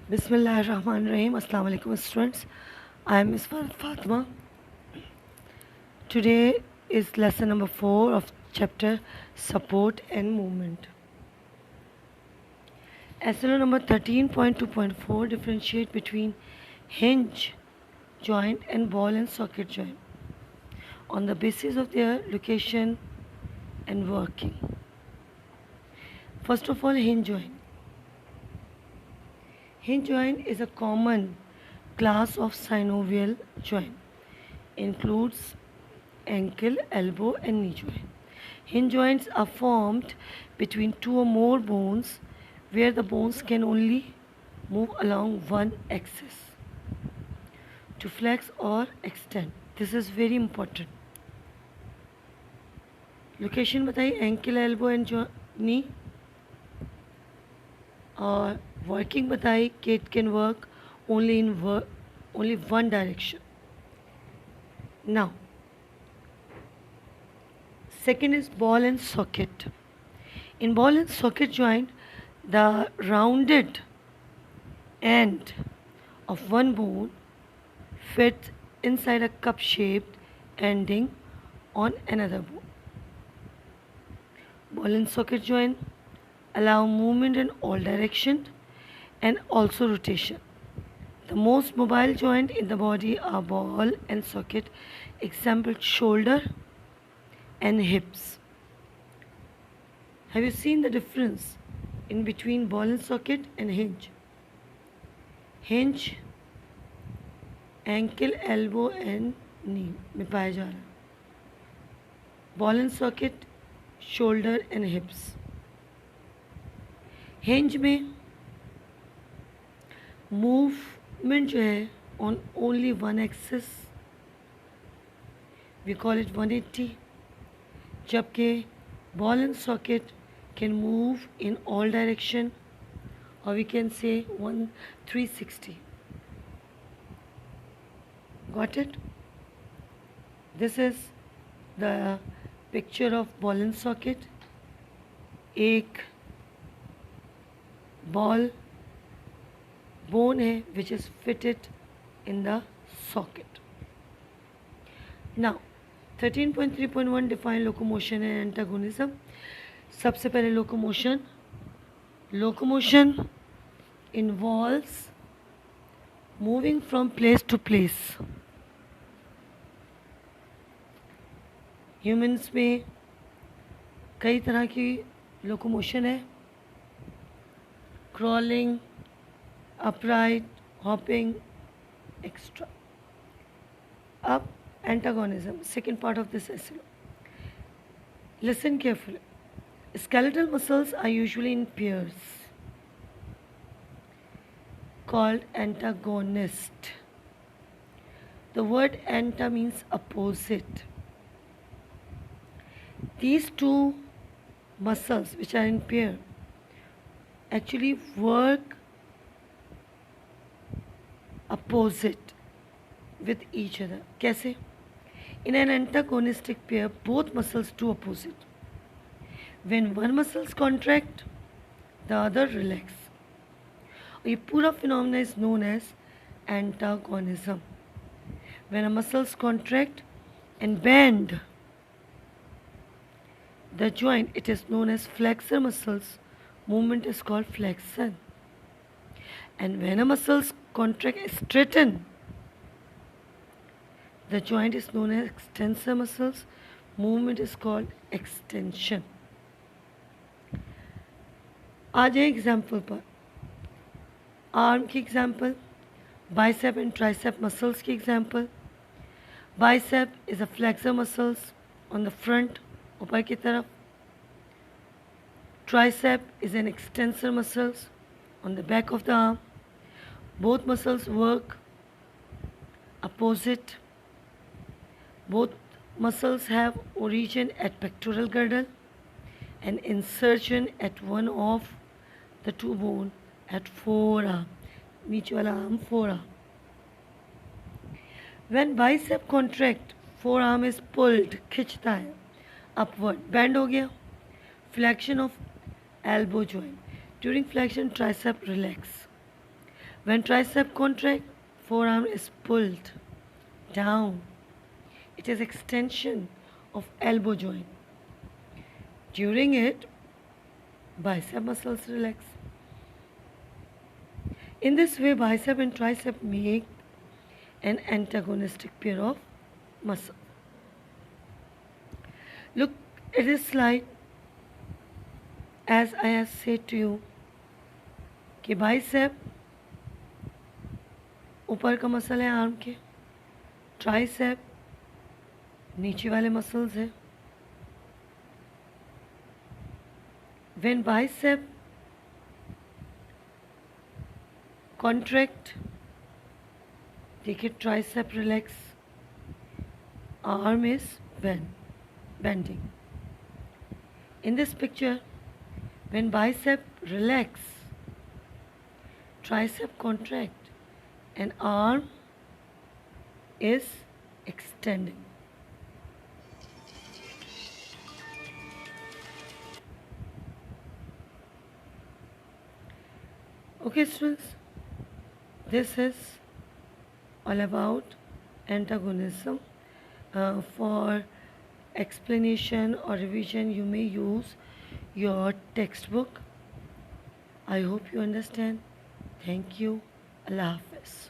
Bismillahirrahmanirrahim. Assalamu alaikum students. I am Miss Fatma. Today is lesson number 4 of chapter Support and Movement. SLO number 13.2.4 differentiate between hinge joint and ball and socket joint on the basis of their location and working. First of all, hinge joint. Hinge joint is a common class of synovial joint. Includes ankle, elbow and knee joint. Hinge joints are formed between two or more bones where the bones can only move along one axis to flex or extend. This is very important. Location बताइए ankle, elbow and knee और working बताइए कि it can work only in only one direction. Now, second is ball and socket. In ball and socket joint, the rounded end of one bone fits inside a cup-shaped ending on another bone. Ball and socket joint allow movement in all directions and also rotation. The most mobile joint in the body are ball and socket, example shoulder and hips. Have you seen the difference in between ball and socket and hinge? Hinge ankle, elbow and knee में पाया जा रहा है. Ball and socket shoulder and hips. Hinge में movement जो है on only one axis, we call it 180, जबकि ball and socket can move in all direction, or we can say 360. Got it? This is the picture of ball and socket. एक ball bone है which is fitted in the socket. Now 13.3.1 define locomotion and antagonism. सबसे पहले locomotion involves moving from place to place. Humans में कई तरह की locomotion है. Crawling, upright, hopping, extra. Up antagonism, second part of this essay. Listen carefully. Skeletal muscles are usually in pairs called antagonist. The word anta means opposite. These two muscles which are in pair actually work opposite with each other. कैसे? In an antagonistic pair, both muscles do opposite. When one muscles contract, the other relax. ये पूरा phenomena is known as antagonism. When a muscles contract and bend the joint, it is known as flexor muscles. Movement is called flexion. And when a muscles contract and straighten, the joint is known as extensor muscles. Movement is called extension. आ जाए example पर. Arm की example, bicep and tricep muscles की example. Bicep is a flexor muscles on the front, ऊपर की तरफ. Tricep is an extensor muscles on the back of the arm. Both muscles work opposite. Both muscles have origin at pectoral girdle and insertion at one of the two bone at forearm. नीचे वाला arm forearm. When bicep contract, forearm is pulled, खिंचता है upward, bend हो गया. Flexion of elbow joint. During flexion, tricep relax. When tricep contract, forearm is pulled down. It is extension of elbow joint. During it, bicep muscles relax. In this way, bicep and tricep make an antagonistic pair of muscle. Look at this slide. As I have said to you कि bicep ऊपर का muscle है arm के, tricep नीचे वाले muscles है. When bicep contract, देखिए tricep relax, arm is bending. In this picture, when bicep relax, tricep contract and arm is extending. Okay students, this is all about antagonism. For explanation or revision you may use your textbook. I hope you understand. Thank you. Allah Hafiz.